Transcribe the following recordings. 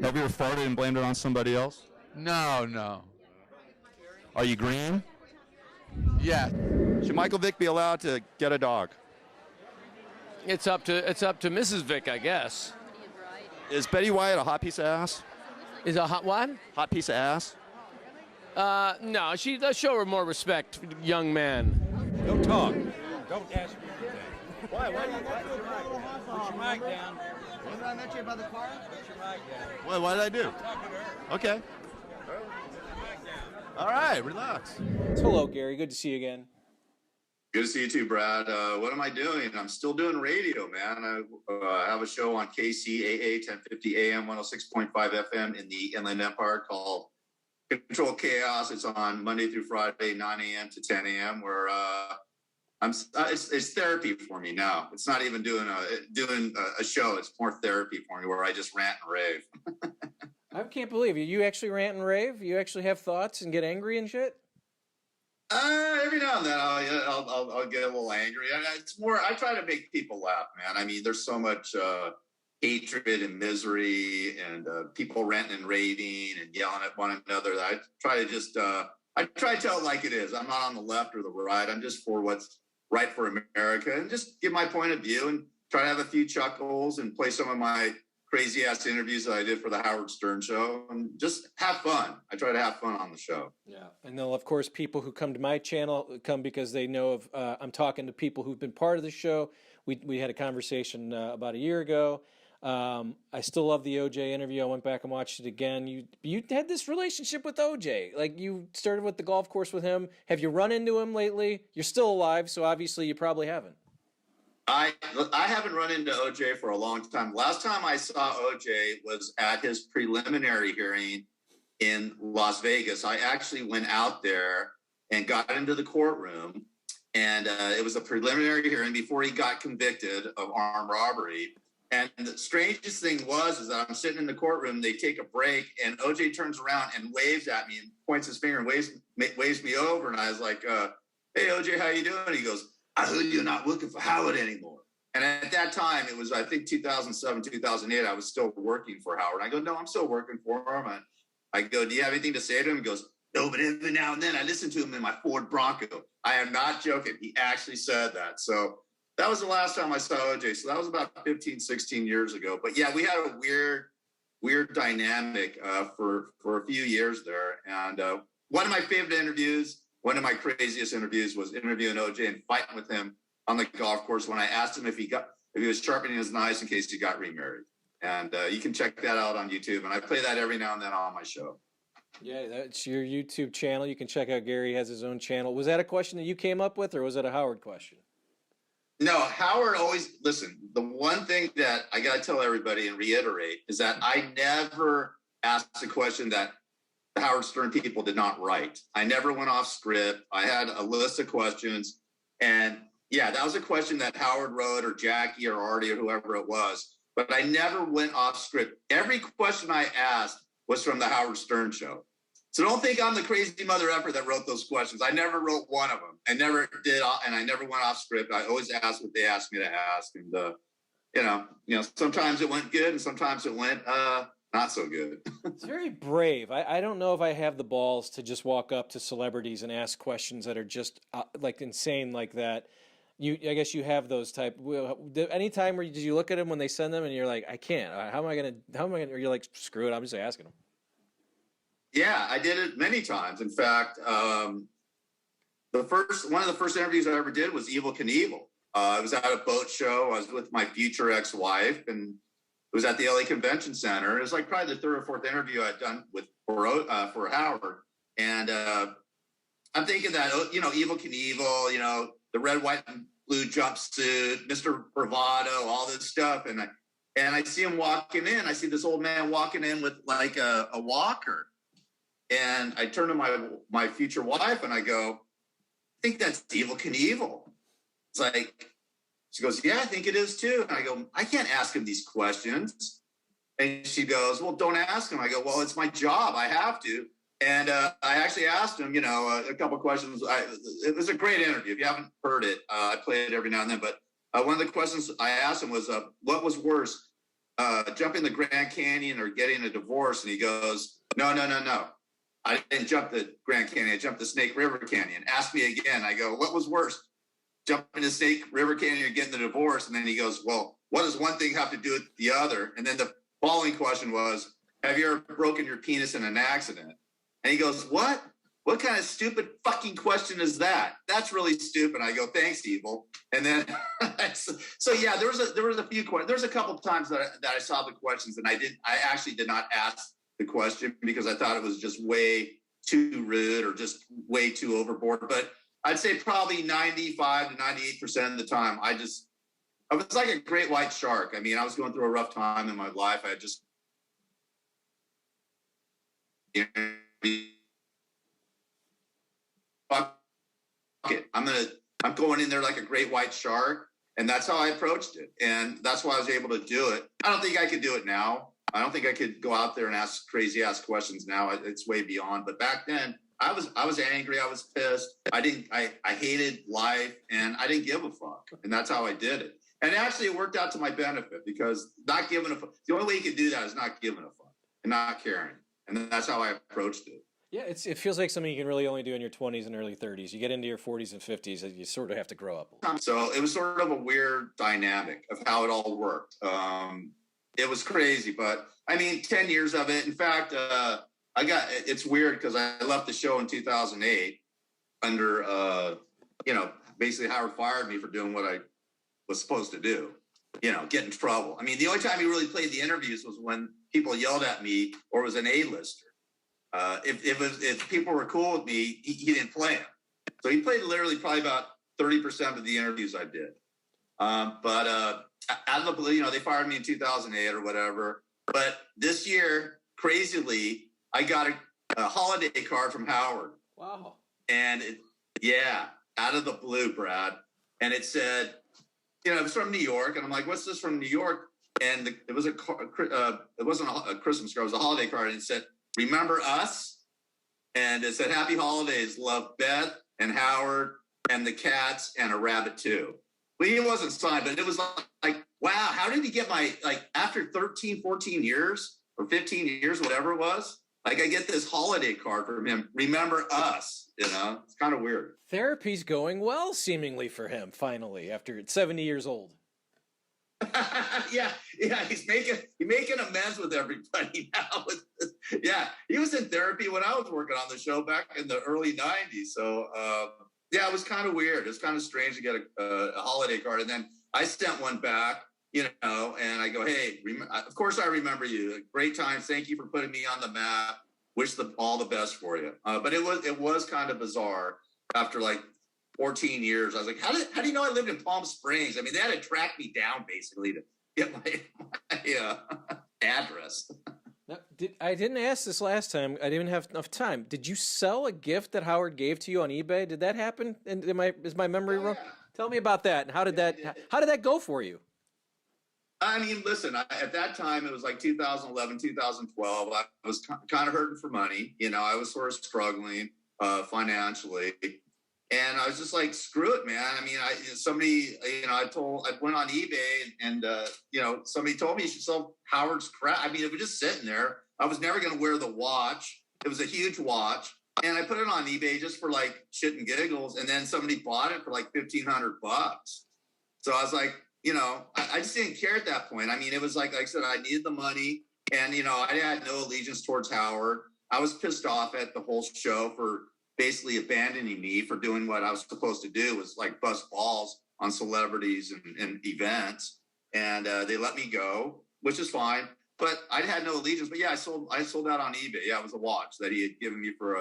Have you ever farted and blamed it on somebody else? No. Are you green? Yeah. Should Michael Vick be allowed to get a dog? It's up to Mrs. Vick, I guess. Is Betty White a hot piece of ass? Is a hot what? Hot piece of ass? No, let's show her more respect, young man. Don't talk. Don't ask me anything. Why? Put your mic down. Remember I met you about the car? Put your mic down. What did I do? Talking to her. Okay. Put your mic down. All right, relax. Hello, Gary. Good to see you again. Good to see you too, Brad. What am I doing? I'm still doing radio, man. I have a show on KCAA 1050 AM 106.5 FM in the Inland Empire called Control Chaos. It's on Monday through Friday, 9 a.m. to 10 a.m. where it's therapy for me now. It's not even doing a show. It's more therapy for me where I just rant and rave. I can't believe you. You actually rant and rave? You actually have thoughts and get angry and shit? Every now and then I'll get a little angry. It's more, I try to make people laugh, man. I mean, there's so much hatred and misery and people ranting and raving and yelling at one another. I try to just, I try to tell it like it is. I'm not on the left or the right. I'm just for what's right for America and just give my point of view and try to have a few chuckles and play some of my crazy ass interviews that I did for the Howard Stern show and just have fun. I try to have fun on the show. Yeah. And then, of course, people who come to my channel come because they know of, I'm talking to people who've been part of the show. We had a conversation about a year ago. I still love the OJ interview. I went back and watched it again. You had this relationship with OJ. Like, you started with the golf course with him. Have you run into him lately? You're still alive, so obviously you probably haven't. I haven't run into OJ for a long time. Last time I saw OJ was at his preliminary hearing in Las Vegas. I actually went out there and got into the courtroom, and it was a preliminary hearing before he got convicted of armed robbery. And the strangest thing is that I'm sitting in the courtroom, they take a break, and OJ turns around and waves at me and points his finger and waves me over. And I was like, hey, OJ, how you doing? He goes, I heard you're not working for Howard anymore. And at that time, it was, I think, 2007, 2008, I was still working for Howard. I go, no, I'm still working for him. And I go, do you have anything to say to him? He goes, no, but every now and then I listen to him in my Ford Bronco. I am not joking. He actually said that. So that was the last time I saw OJ. So that was about 15, 16 years ago. But yeah, we had a weird dynamic for a few years there. And one of my favorite interviews, one of my craziest interviews was interviewing OJ and fighting with him on the golf course when I asked him if he was sharpening his knives in case he got remarried. And you can check that out on YouTube. And I play that every now and then on my show. Yeah, that's your YouTube channel. You can check out Gary has his own channel. Was that a question that you came up with, or was it a Howard question? No, Howard always, listen, the one thing that I got to tell everybody and reiterate is that I never asked a question that the Howard Stern people did not write. I never went off script. I had a list of questions. And yeah, that was a question that Howard wrote or Jackie or Artie or whoever it was. But I never went off script. Every question I asked was from the Howard Stern show. So don't think I'm the crazy mother effer that wrote those questions. I never wrote one of them. I never did, and I never went off script. I always asked what they asked me to ask. And, you know, sometimes it went good and sometimes it went not so good. It's very brave. I don't know if I have the balls to just walk up to celebrities and ask questions that are just like insane like that. I guess you have those type. Any time where did you look at them when they send them and you're like, I can't. How am I gonna? Or you're like, screw it. I'm just asking them. Yeah, I did it many times. In fact, one of the first interviews I ever did was Evel Knievel. I was at a boat show. I was with my future ex-wife, and it was at the LA Convention Center. It was like probably the third or fourth interview I'd done for Howard. And I'm thinking that, you know, Evel Knievel, you know, the red, white, and blue jumpsuit, Mr. Bravado, all this stuff. And I see him walking in. I see this old man walking in with like a walker. And I turn to my future wife and I go, I think that's Evel Knievel. It's like, she goes, yeah, I think it is too. And I go, I can't ask him these questions. And she goes, well, don't ask him. I go, well, it's my job. I have to. And I actually asked him, you know, a couple of questions. It was a great interview. If you haven't heard it, I play it every now and then. But one of the questions I asked him was, what was worse, jumping the Grand Canyon or getting a divorce? And he goes, no. I didn't jump the Grand Canyon. I jumped the Snake River Canyon. Ask me again. I go, what was worse, jumping the Snake River Canyon or getting the divorce? And then he goes, well, what does one thing have to do with the other? And then the following question was, have you ever broken your penis in an accident? And he goes, what? What kind of stupid fucking question is that? That's really stupid. I go, thanks, Evil. And then, so yeah, there was a few questions. There's a couple of times that I saw the questions and I actually did not ask the question because I thought it was just way too rude or just way too overboard. But I'd say probably 95 to 98% of the time, I was like a great white shark. I mean, I was going through a rough time in my life. I just, fuck it. I'm going in there like a great white shark. And that's how I approached it. And that's why I was able to do it. I don't think I could do it now. I don't think I could go out there and ask crazy ass questions now. It's way beyond. But back then I was angry. I was pissed. I hated life and I didn't give a fuck. And that's how I did it. And actually it worked out to my benefit because not giving a fuck, the only way you can do that is not giving a fuck and not caring. And that's how I approached it. Yeah, it feels like something you can really only do in your 20s and early 30s. You get into your 40s and 50s, and you sort of have to grow up. So it was sort of a weird dynamic of how it all worked. It was crazy, but I mean, 10 years of it. In fact, it's weird because I left the show in 2008 under, basically Howard fired me for doing what I was supposed to do, get in trouble. I mean, the only time he really played the interviews was when people yelled at me or was an A-lister. If people were cool with me, he didn't play them. So he played literally probably about 30% of the interviews I did. But out of the blue, they fired me in 2008 or whatever. But this year, crazily, I got a holiday card from Howard. Wow. And out of the blue, Brad. And it said, it was from New York. And I'm like, what's this from New York? And it was it wasn't a Christmas card, it was a holiday card. And it said, remember us? And it said, happy holidays, love Beth and Howard and the cats and a rabbit too. Well, he wasn't signed, but it was like, wow, how did he get after 13, 14 years or 15 years, whatever it was, I get this holiday card from him. Remember us, it's kind of weird. Therapy's going well, seemingly for him, finally, after 70 years old. yeah, he's making amends with everybody now. He was in therapy when I was working on the show back in the early 90s. So, it was kind of weird. It's kind of strange to get a holiday card. And then I sent one back, and I go, hey, of course I remember you. Great times. Thank you for putting me on the map. Wish all the best for you. But it was kind of bizarre after 14 years. I was like, how do you know I lived in Palm Springs? I mean, they had to track me down basically to get my address. Now, I didn't ask this last time. I didn't have enough time. Did you sell a gift that Howard gave to you on eBay? Did that happen? And is my memory wrong? Yeah. Tell me about that. And how did that go for you? I mean, listen, at that time, it was 2011, 2012. I was kind of hurting for money. I was sort of struggling financially. And I was just like, screw it, man. I mean, I went on eBay and somebody told me you should sell Howard's crap. I mean, it was just sitting there. I was never going to wear the watch. It was a huge watch. And I put it on eBay just for shit and giggles. And then somebody bought it for $1,500. So I was like, I just didn't care at that point. I mean, it was like I said, I needed the money and, I had no allegiance towards Howard. I was pissed off at the whole show for basically abandoning me for doing what I was supposed to do, was bust balls on celebrities and events. And they let me go, which is fine. But I had no allegiance. But I sold out on eBay. Yeah, it was a watch that he had given me for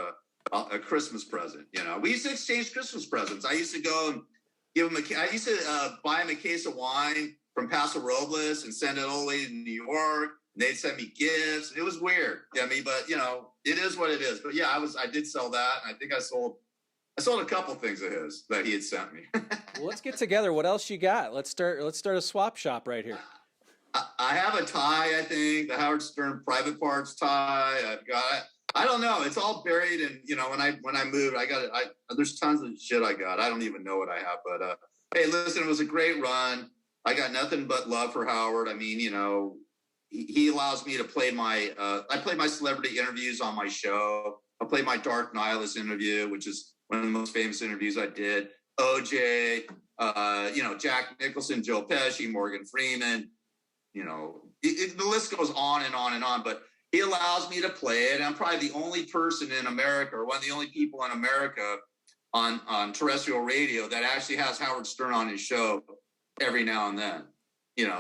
a Christmas present. We used to exchange Christmas presents. I used to go and give him I used to buy him a case of wine from Paso Robles and send it all the way to New York. They'd send me gifts. It was weird. I mean, but it is what it is. But I did sell that. And I think I sold a couple things of his that he had sent me. Well, let's get together. What else you got? Let's start a swap shop right here. I have a tie, I think, the Howard Stern private parts tie. I've got it. I don't know. It's all buried in, when I moved, I got it. There's tons of shit I got. I don't even know what I have, but hey, listen, it was a great run. I got nothing but love for Howard. I mean, he allows me to play I play my celebrity interviews on my show. I play my Dark Nihilist interview, which is one of the most famous interviews I did. OJ, Jack Nicholson, Joe Pesci, Morgan Freeman, the list goes on and on and on, but he allows me to play it. I'm probably the only person in America, or one of the only people in America on terrestrial radio that actually has Howard Stern on his show every now and then,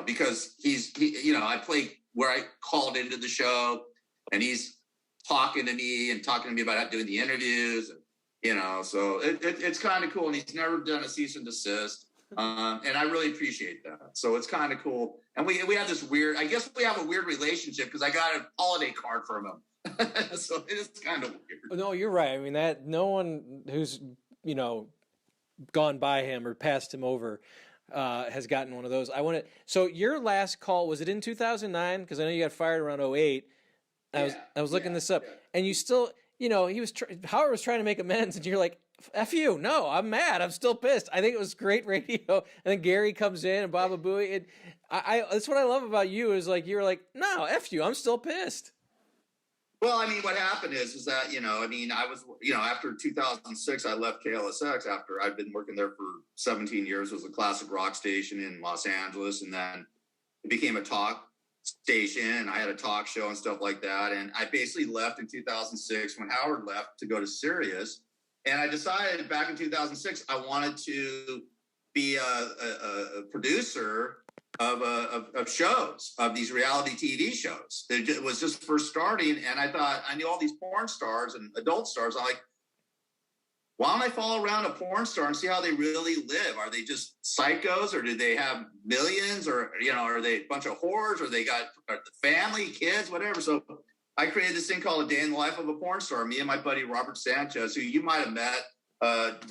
because I play where I called into the show and he's talking to me about doing the interviews, and, so it's kind of cool. And he's never done a cease and desist. And I really appreciate that. So it's kind of cool. And we have this weird, I guess we have a weird relationship because I got a holiday card from him. So it is kind of weird. No, you're right. I mean, that no one who's, gone by him or passed him over has gotten one of those. So your last call, was it in 2009? Because I know you got fired around 2008. I was looking this up. And you still, Howard was trying to make amends, and you're like, F you. No, I'm mad. I'm still pissed. I think it was great radio. And then Gary comes in and Baba Booey. That's what I love about you is like, you're like, no, F you. I'm still pissed. Well, I mean, what happened is that, I was, after 2006, I left KLSX after I'd been working there for 17 years. It was a classic rock station in Los Angeles. And then it became a talk station, and I had a talk show and stuff like that. And I basically left in 2006 when Howard left to go to Sirius. And I decided back in 2006, I wanted to be a producer of shows, of these reality TV shows. It was just first starting. And I thought, I knew all these porn stars and adult stars. I'm like, why don't I follow around a porn star and see how they really live? Are they just psychos, or do they have millions, or, are they a bunch of whores, or they got family, kids, whatever. So I created this thing called A Day in the Life of a Porn Star. Me and my buddy Robert Sanchez, who you might have met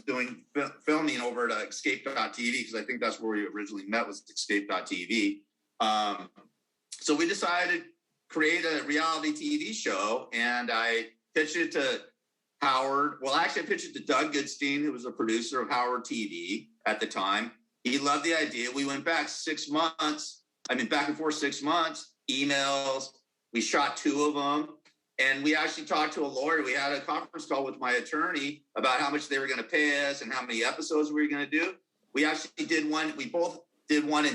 doing filming over at Escape.tv, because I think that's where we originally met, was Escape.tv. So we decided to create a reality TV show, and I pitched it to Howard. Well, actually, I pitched it to Doug Goodstein, who was a producer of Howard TV at the time. He loved the idea. We went back 6 months. Back and forth 6 months, emails. We shot 2 of them, and we actually talked to a lawyer. We had a conference call with my attorney about how much they were going to pay us and how many episodes we were going to do. We actually did one. We both did one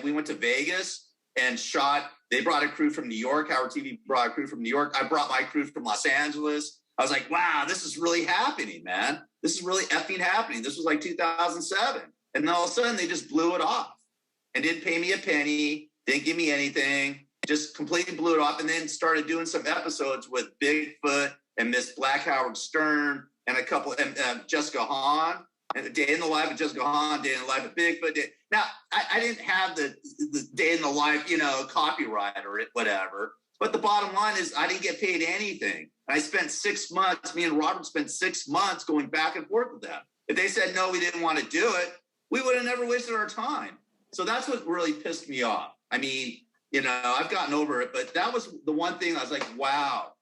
we went to Vegas and shot. They brought a crew from New York. Howard TV brought a crew from New York. I brought my crew from Los Angeles. I was like, wow, this is really happening, man. This is really effing happening. This was like 2007. And then all of a sudden, they just blew it off and didn't pay me a penny, didn't give me anything. Just completely blew it off, and then started doing some episodes with Bigfoot and Miss Black Howard Stern and a couple, and Jessica Hahn, and A Day in the Life of Jessica Hahn, Day in the Life of Bigfoot. Now, I didn't have the Day in the Life, copyright or whatever, but the bottom line is I didn't get paid anything. And I spent 6 months, me and Robert spent 6 months going back and forth with them. If they said, no, we didn't want to do it, we would have never wasted our time. So that's what really pissed me off. I've gotten over it, but that was the one thing I was like, wow,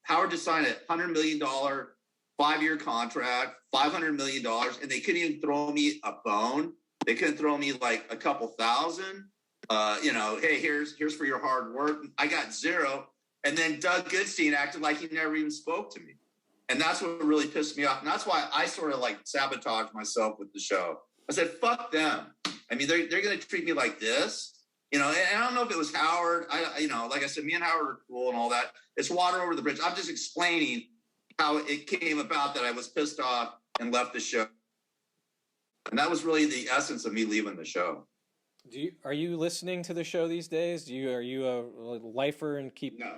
Howard just signed a $100 million 5-year contract, $500 million, and they couldn't even throw me a bone. They couldn't throw me like a couple thousand, hey, here's for your hard work. I got 0. And then Doug Goodstein acted like he never even spoke to me. And that's what really pissed me off. And that's why I sort of like sabotaged myself with the show. I said, fuck them. They're going to treat me like this. And I don't know if it was Howard. Like I said, me and Howard are cool and all that. It's water over the bridge. I'm just explaining how it came about that I was pissed off and left the show. And that was really the essence of me leaving the show. Are you listening to the show these days? Are you a lifer and keep? No.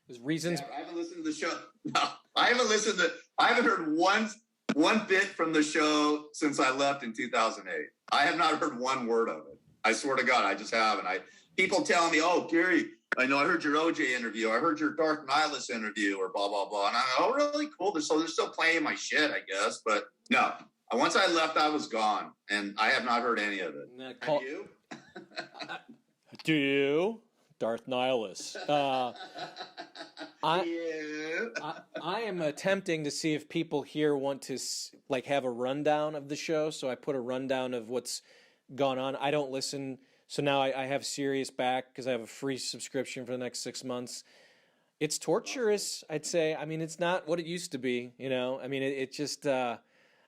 There's reasons. Yeah, I haven't listened to the show. No, I haven't heard one bit from the show since I left in 2008. I have not heard one word of it. I swear to God, I just haven't. People telling me, oh, Gary, I heard your OJ interview. I heard your Dark Nihilist interview, or blah, blah, blah. And I'm like, oh, really? Cool. They're still playing my shit, I guess. But no, once I left, I was gone. And I have not heard any of it. Have you? Do you? Darth Nihilus. I am attempting to see if people here want to have a rundown of the show. So I put a rundown of what's gone on. I don't listen So now I have Sirius back because I have a free subscription for the next 6 months. It's torturous, I'd say. I mean, it's not what it used to be, you know? I mean, it just,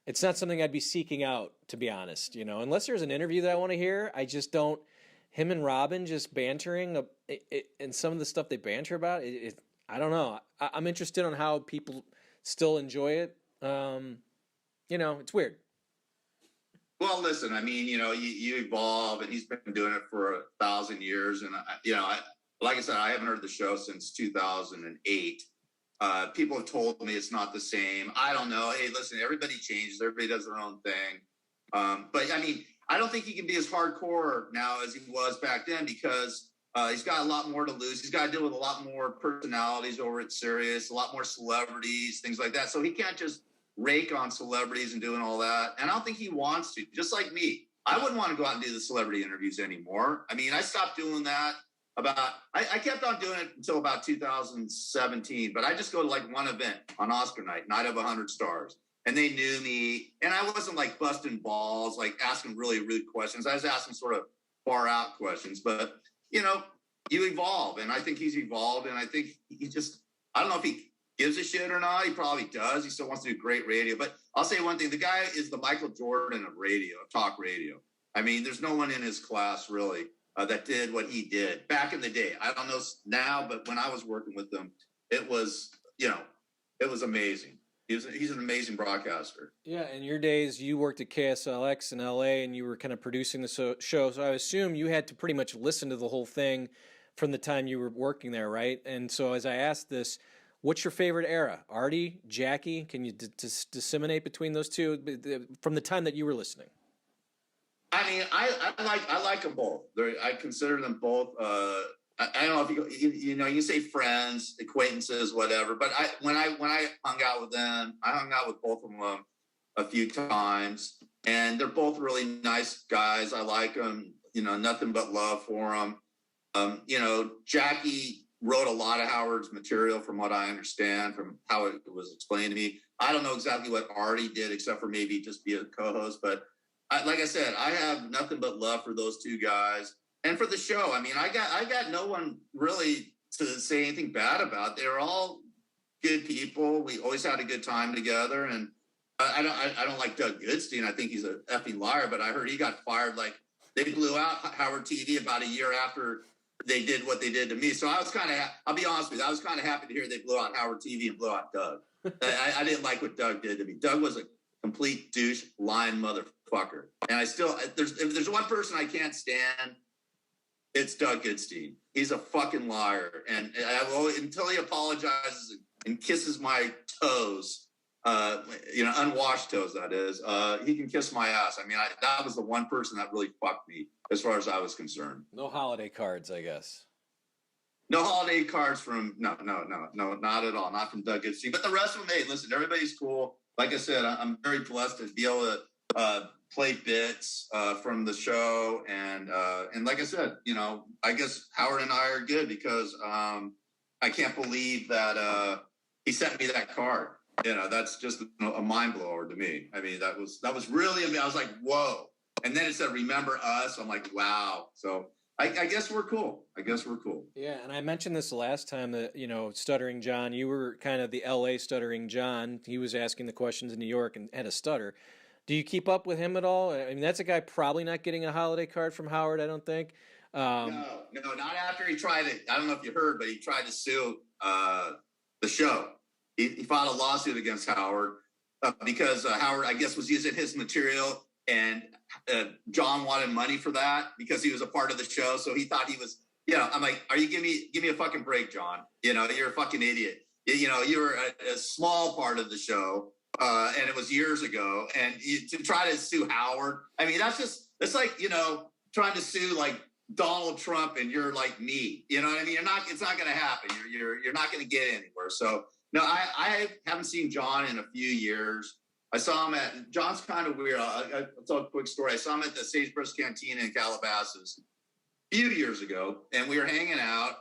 it's not something I'd be seeking out, to be honest, you know? Unless there's an interview that I want to hear, I just don't. Him and Robin just bantering, and some of the stuff they banter about, I don't know. I'm interested on how people still enjoy it. You know, it's weird. Well, listen, I mean, you know, you evolve, and he's been doing it for 1,000 years. And, you know, like I said, I haven't heard the show since 2008. People have told me it's not the same. I don't know. Hey, listen, everybody changes. Everybody does their own thing. But, I mean, I don't think he can be as hardcore now as he was back then because he's got a lot more to lose. He's got to deal with a lot more personalities over at Sirius, a lot more celebrities, things like that. So he can't just rake on celebrities and doing all that. And I don't think he wants to, just like me. I wouldn't want to go out and do the celebrity interviews anymore. I mean, I stopped doing that I kept on doing it until about 2017, but I just go to like one event on Oscar night of 100 stars. And they knew me, and I wasn't like busting balls, like asking really rude questions. I was asking sort of far out questions, but you know, you evolve, and I think he's evolved, and I think he just, I don't know if he gives a shit or not. He probably does. He still wants to do great radio, but I'll say one thing. The guy is the Michael Jordan of radio, talk radio. I mean, there's no one in his class really that did what he did back in the day. I don't know now, but when I was working with him, it was, you know, it was amazing. He's an amazing broadcaster. Yeah, in your days, you worked at KSLX in LA, and you were kind of producing the show. So I assume you had to pretty much listen to the whole thing from the time you were working there, right? And so as I asked this, what's your favorite era? Artie, Jackie? Can you disseminate between those two from the time that you were listening? I mean, I like them both. I consider them both. I don't know if you know, you say friends, acquaintances, whatever. But when I hung out with them, I hung out with both of them a few times, and they're both really nice guys. I like them. You know, nothing but love for them. You know, Jackie wrote a lot of Howard's material, from what I understand, from how it was explained to me. I don't know exactly what Artie did, except for maybe just be a co-host, but. Like I said, I have nothing but love for those two guys and for the show. I mean, I got no one really to say anything bad about. They were all good people. We always had a good time together. And I don't like Doug Goodstein. I think he's a effing liar. But I heard he got fired. Like they blew out Howard TV about a year after they did what they did to me. So I was kind of, I'll be honest with you, I was kind of happy to hear they blew out Howard TV and blew out Doug. I didn't like what Doug did to me. Doug was a complete douche, lying motherfucker. And I still, if there's one person I can't stand, it's Doug Goodstein. He's a fucking liar. And I will, until he apologizes and kisses my toes, you know, unwashed toes, that is, he can kiss my ass. I mean, that was the one person that really fucked me as far as I was concerned. No holiday cards, I guess. No holiday cards from, no, not at all. Not from Doug Goodstein. But the rest of them, hey, listen, everybody's cool. Like I said, I'm very blessed to be able to play bits from the show, and like I said, you know, I guess Howard and I are good because I can't believe that he sent me that card. You know, that's just a mind blower to me. I mean, that was really, I was like, whoa. And then it said, "Remember us." I'm like, wow. So I guess we're cool. Yeah, and I mentioned this the last time that, you know, Stuttering John, you were kind of the LA Stuttering John. He was asking the questions in New York and had a stutter. Do you keep up with him at all? I mean, that's a guy probably not getting a holiday card from Howard, I don't think. No, not after he tried it. I don't know if you heard, but he tried to sue the show. He filed a lawsuit against Howard because Howard, I guess, was using his material, and John wanted money for that because he was a part of the show. So he thought he was, you know, I'm like, are you give me a fucking break, John? You know, you're a fucking idiot. You know, you were a small part of the show. And it was years ago. And to try to sue Howard, I mean, it's like, you know, trying to sue like Donald Trump and you're like me. You know what I mean? It's not going to happen. You're not going to get anywhere. So no, I haven't seen John in a few years. I saw him John's kind of weird. I'll tell a quick story. I saw him at the Sagebrush Cantina in Calabasas a few years ago, and we were hanging out,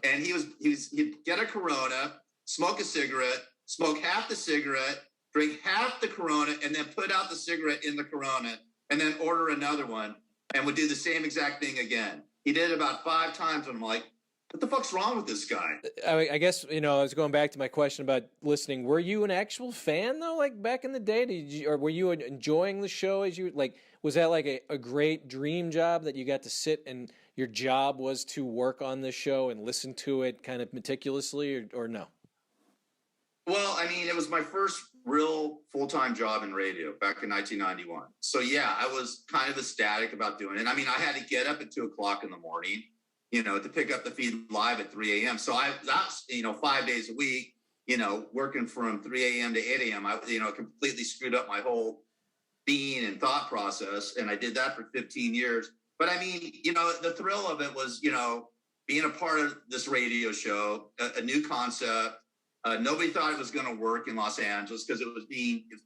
and he'd get a Corona, smoke a cigarette, smoke half the cigarette, drink half the Corona, and then put out the cigarette in the Corona, and then order another one. and would do the same exact thing again. He did it about 5 times, and I'm like, what the fuck's wrong with this guy? I guess, I was going back to my question about listening. Were you an actual fan, though, like back in the day? Or were you enjoying the show as you, like, was that like a great dream job that you got to sit and your job was to work on this show and listen to it kind of meticulously, or no? Well, I mean, it was my first real full-time job in radio back in 1991. So, yeah, I was kind of ecstatic about doing it. I mean, I had to get up at 2 o'clock in the morning, to pick up the feed live at 3 a.m. So that's 5 days a week, working from 3 a.m. to 8 a.m. I, completely screwed up my whole being and thought process. And I did that for 15 years. But I mean, the thrill of it was, being a part of this radio show, a new concept. Nobody thought it was going to work in Los Angeles because it was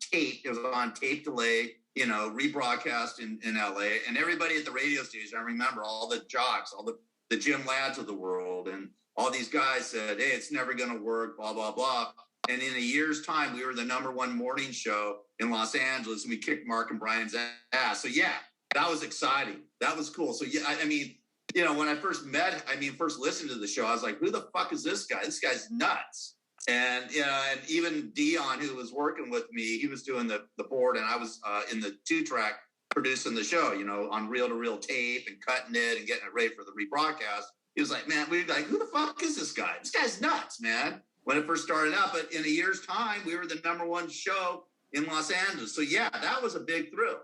taped. It was on tape delay, rebroadcast in LA. And everybody at the radio station, I remember all the jocks, all the Jim Lads of the world, and all these guys said, hey, it's never going to work, blah, blah, blah. And in a year's time, we were the #1 morning show in Los Angeles, and we kicked Mark and Brian's ass. So, yeah, that was exciting. That was cool. So, yeah, I mean, when I first listened to the show, I was like, who the fuck is this guy? This guy's nuts. And, and even Dion, who was working with me, he was doing the board, and I was in the 2-track producing the show, on reel-to-reel tape and cutting it and getting it ready for the rebroadcast. He was like, man, we were like, who the fuck is this guy? This guy's nuts, man. When it first started out, but in a year's time, we were the #1 show in Los Angeles. So yeah, that was a big thrill.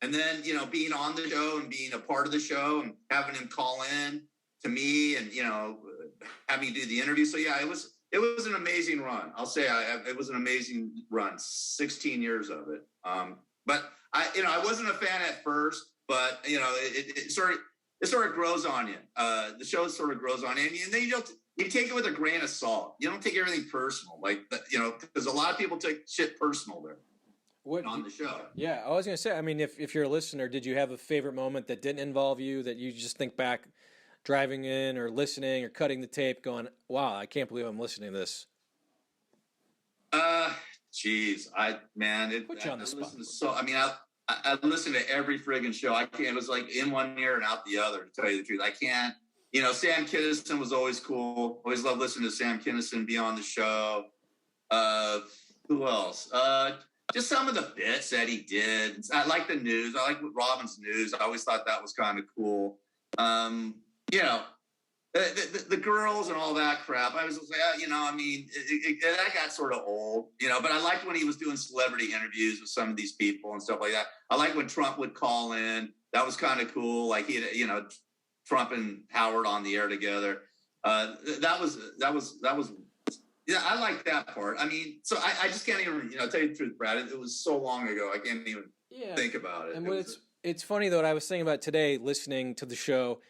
And then, being on the show and being a part of the show and having him call in to me and, having me do the interview. So yeah, it was an amazing run. I'll say it was an amazing run, 16 years of it. But I wasn't a fan at first, but it sort of grows on you. The show sort of grows on you, and then you take it with a grain of salt. You don't take everything personal, because a lot of people take shit personal there. On the show. Yeah, I was going to say, I mean, if you're a listener, did you have a favorite moment that didn't involve you, that you just think back driving in or listening or cutting the tape going, wow, I can't believe I'm listening to this? Geez, put you on the spot. I listen to every friggin' show. I can't. It was like in one ear and out the other, to tell you the truth. I can't. Sam Kinison was always cool. Always loved listening to Sam Kinison be on the show. Who else? Just some of the bits that he did. I like the news. I like Robin's news. I always thought that was kind of cool. The girls and all that crap. I was just like, that got sort of old, but I liked when he was doing celebrity interviews with some of these people and stuff like that. I liked when Trump would call in. That was kind of cool. Like Trump and Howard on the air together. That was yeah, I like that part. I mean, so I just can't even, tell you the truth, Brad. It was so long ago. I can't even think about it. And it's funny though, what I was thinking about today, listening to the show,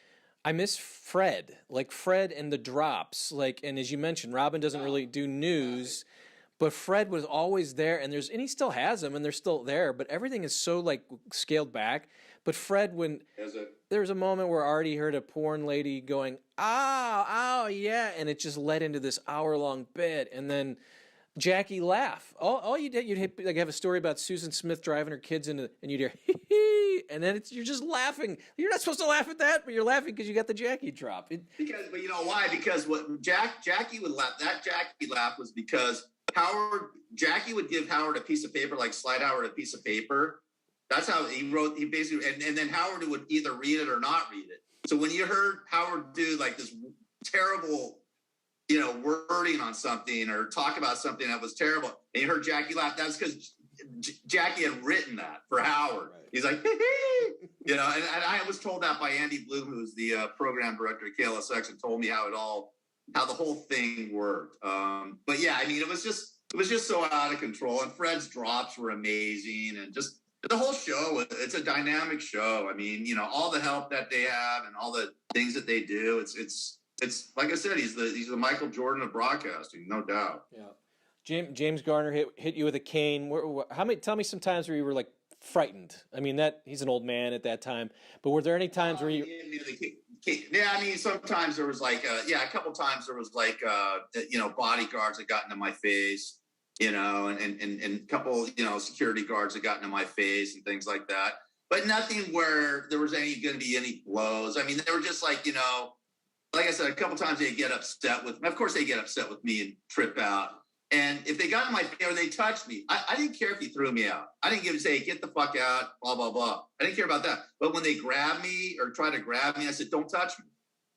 I miss Fred and the drops. And as you mentioned, Robin doesn't really do news, but Fred was always there, and he still has them, and they're still there, but everything is so scaled back. But Fred, there was a moment where Artie heard a porn lady going, ow, yeah, and it just led into this hour-long bit, and then Jackie laugh. All you did, you'd have a story about Susan Smith driving her kids into, and you'd hear, hee, and then you're just laughing. You're not supposed to laugh at that, but you're laughing because you got the Jackie drop. But you know why? Because what Jackie would laugh, that Jackie laugh was because Jackie would give Howard a piece of paper, slide Howard a piece of paper. That's how he basically, and then Howard would either read it or not read it. So when you heard Howard do this terrible, wording on something or talk about something that was terrible, and you heard Jackie laugh, that's because Jackie had written that for Howard. Right. He's like, and I was told that by Andy Bloom, who's the program director at KLSX, and told me how the whole thing worked. But yeah, I mean, it was just so out of control, and Fred's drops were amazing, and just the whole show, it's a dynamic show. I mean, all the help that they have and all the things that they do, it's like I said, he's the Michael Jordan of broadcasting, no doubt. Yeah. James Garner hit you with a cane. Tell me some times where you were frightened. I mean, he's an old man at that time, but were there any times where you? Yeah, I mean, sometimes there was a couple times there was bodyguards that got into my face. And a couple, security guards that got into my face and things like that. but nothing where there was going to be any blows. I mean, they were just like, like I said, a couple times they get upset with me. Of course, they get upset with me and trip out. And if they got in my face or they touched me, I didn't care if he threw me out. I didn't say, get the fuck out, blah, blah, blah. I didn't care about that. But when they grab me or try to grab me, I said, don't touch me.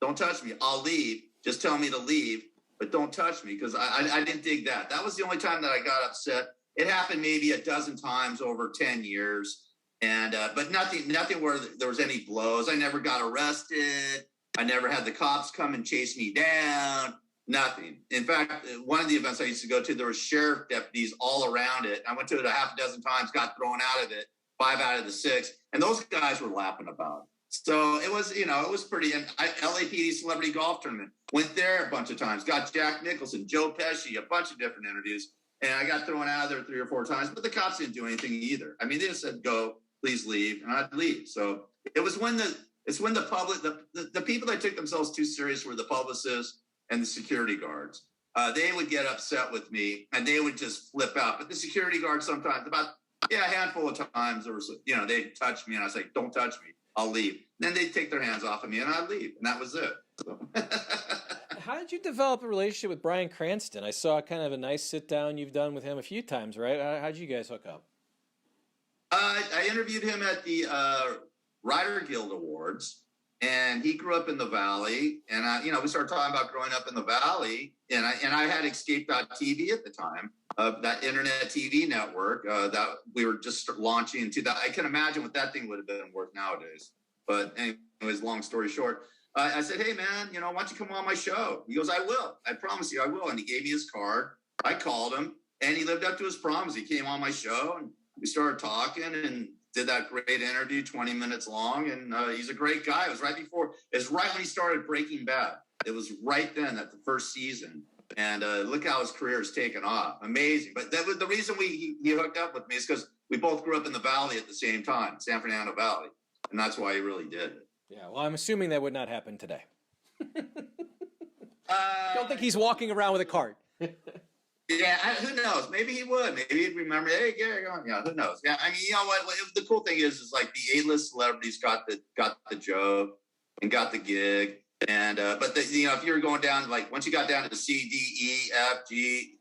Don't touch me. I'll leave. Just tell me to leave, but don't touch me, because I didn't dig that. That was the only time that I got upset. It happened maybe a dozen times over 10 years. And but nothing where there was any blows. I never got arrested. I never had the cops come and chase me down. Nothing. In fact, one of the events I used to go to, there were sheriff deputies all around it. I went to it a half a dozen times, got thrown out of it, 5 out of the 6, and those guys were laughing about it. So it was, it was pretty. And LAPD Celebrity Golf Tournament, went there a bunch of times, got Jack Nicholson, Joe Pesci, a bunch of different interviews, and I got thrown out of there 3 or 4 times. But the cops didn't do anything either. I mean, they just said, "Go, please leave," and I'd leave. So it was when the public, the people that took themselves too serious were the publicists and the security guards. They would get upset with me and they would just flip out. But the security guards sometimes, a handful of times, there was, they'd touch me and I was like, "Don't touch me, I'll leave." And then they'd take their hands off of me and I'd leave. And that was it. So. How did you develop a relationship with Bryan Cranston? I saw kind of a nice sit down you've done with him a few times, right? How'd you guys hook up? I interviewed him at the Writer Guild Awards, and he grew up in the Valley. And we started talking about growing up in the Valley. And I had Escape.tv at the time, that internet TV network that we were just launching into. That I can imagine what that thing would have been worth nowadays. But anyways, long story short, I said, "Hey man, why don't you come on my show?" He goes, "I will. I promise you, I will." And he gave me his card. I called him, and he lived up to his promise. He came on my show, and we started talking and did that great interview, 20 minutes long. And he's a great guy. It was right when he started Breaking Bad. It was right then at the first season. And look how his career has taken off. Amazing. But that was the reason he hooked up with me, is because we both grew up in the Valley at the same time, San Fernando Valley. And that's why he really did it. Yeah, well, I'm assuming that would not happen today. Don't think he's walking around with a cart. Yeah, who knows? Maybe he would. Maybe he'd remember, "Hey, Gary, yeah, who knows?" Yeah, I mean, you know what? The cool thing is like the A-list celebrities got the joke and got the gig. And but if you were going down, like once you got down to C, D, E, F, G,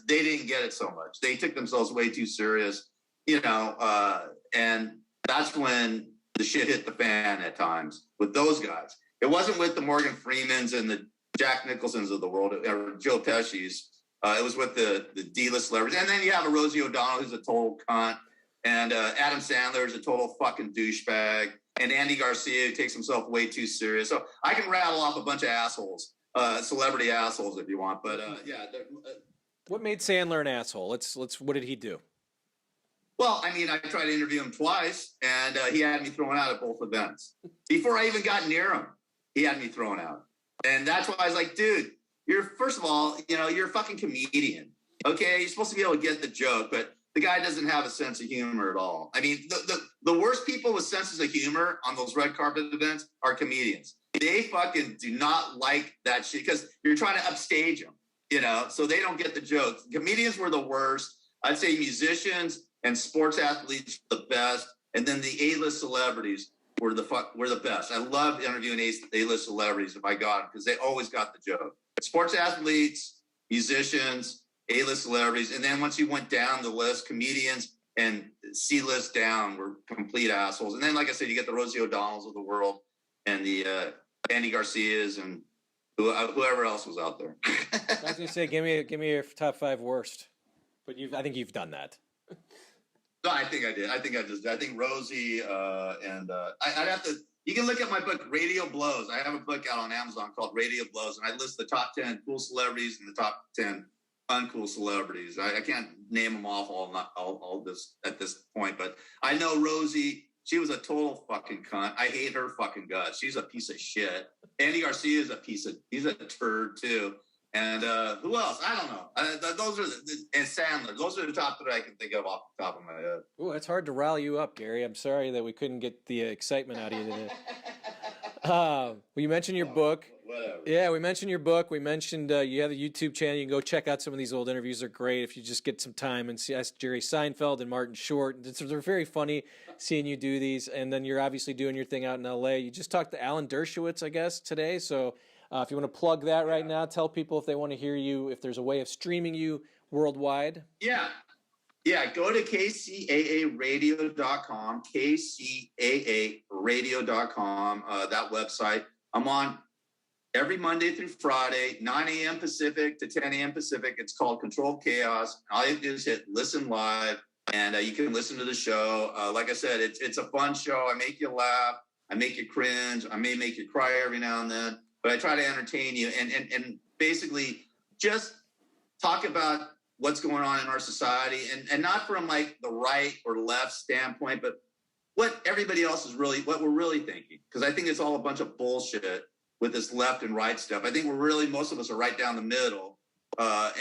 they didn't get it so much. They took themselves way too serious, and that's when the shit hit the fan at times with those guys. It wasn't with the Morgan Freemans and the Jack Nicholsons of the world, or Joe Pesci's. It was with the D-list celebrities. And then you have a Rosie O'Donnell, who's a total cunt. And Adam Sandler is a total fucking douchebag. And Andy Garcia, who takes himself way too serious. So I can rattle off a bunch of assholes, celebrity assholes if you want. But yeah. What made Sandler an asshole? What did he do? Well, I mean, I tried to interview him twice, and he had me thrown out at both events. Before I even got near him, he had me thrown out. And that's why I was like, dude, first of all, you're a fucking comedian. Okay, you're supposed to be able to get the joke, but the guy doesn't have a sense of humor at all. I mean, the worst people with senses of humor on those red carpet events are comedians. They fucking do not like that shit because you're trying to upstage them, so they don't get the jokes. Comedians were the worst. I'd say musicians and sports athletes were the best, and then the A-list celebrities were the best. I loved interviewing A-list celebrities if I got them because they always got the joke. Sports athletes, musicians, A-list celebrities, and then once you went down the list, comedians and C-list down were complete assholes. And then, like I said, you get the Rosie O'Donnells of the world and the Andy Garcias and whoever else was out there. I was going to say, give me your top 5 worst, but I think you've done that. No, I think I did. I think Rosie and I'd have to. You can look at my book, Radio Blows. I have a book out on Amazon called Radio Blows, and I list the top 10 cool celebrities and the top 10 uncool celebrities. I can't name them off all this at this point, but I know Rosie. She was a total fucking cunt. I hate her fucking guts. She's a piece of shit. Andy Garcia is he's a turd too. And who else? I don't know. Those are and Sandler. Those are the top 3 I can think of off the top of my head. Oh, it's hard to rile you up, Gary. I'm sorry that we couldn't get the excitement out of you today. Well, you mentioned your book. whatever. Yeah, we mentioned your book. We mentioned you have a YouTube channel. You can go check out some of these old interviews. They're great if you just get some time and see Jerry Seinfeld and Martin Short. They're very funny seeing you do these. And then you're obviously doing your thing out in L.A. You just talked to Alan Dershowitz, I guess, today. So if you want to plug that right now, tell people if they want to hear you, if there's a way of streaming you worldwide. Yeah. Yeah, go to kcaaradio.com, kcaaradio.com, that website. I'm on every Monday through Friday, 9 a.m. Pacific to 10 a.m. Pacific. It's called Controlled Chaos. All you have to do is hit listen live, and you can listen to the show. Like I said, it's a fun show. I make you laugh. I make you cringe. I may make you cry every now and then, but I try to entertain you and basically just talk about what's going on in our society, and not from like the right or left standpoint, but what everybody else is really, what we're really thinking. Because I think it's all a bunch of bullshit with this left and right stuff. I think most of us are right down the middle,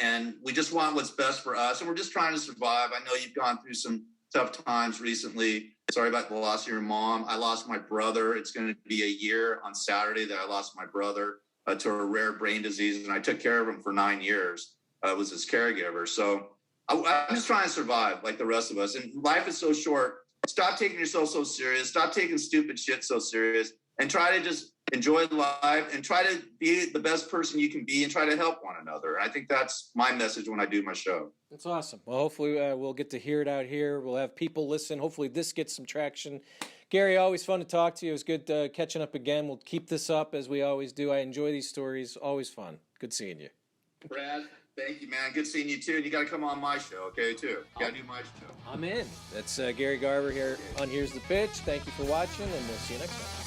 and we just want what's best for us, and we're just trying to survive. I know you've gone through some tough times recently. Sorry about the loss of your mom. I lost my brother. It's going to be a year on Saturday that I lost my brother to a rare brain disease, and I took care of him for 9 years. I was his caregiver. So I'm just trying to survive like the rest of us. And life is so short. Stop taking yourself so serious. Stop taking stupid shit so serious, and try to just enjoy life and try to be the best person you can be and try to help one another. I think that's my message when I do my show. That's awesome. Well, hopefully we'll get to hear it out here. We'll have people listen. Hopefully this gets some traction. Gary, always fun to talk to you. It was good catching up again. We'll keep this up as we always do. I enjoy these stories. Always fun. Good seeing you. Brad, thank you, man. Good seeing you, too. And you got to come on my show, okay, too. You got to do my show. I'm in. That's Gary Garver here on Here's the Pitch. Thank you for watching, and we'll see you next time.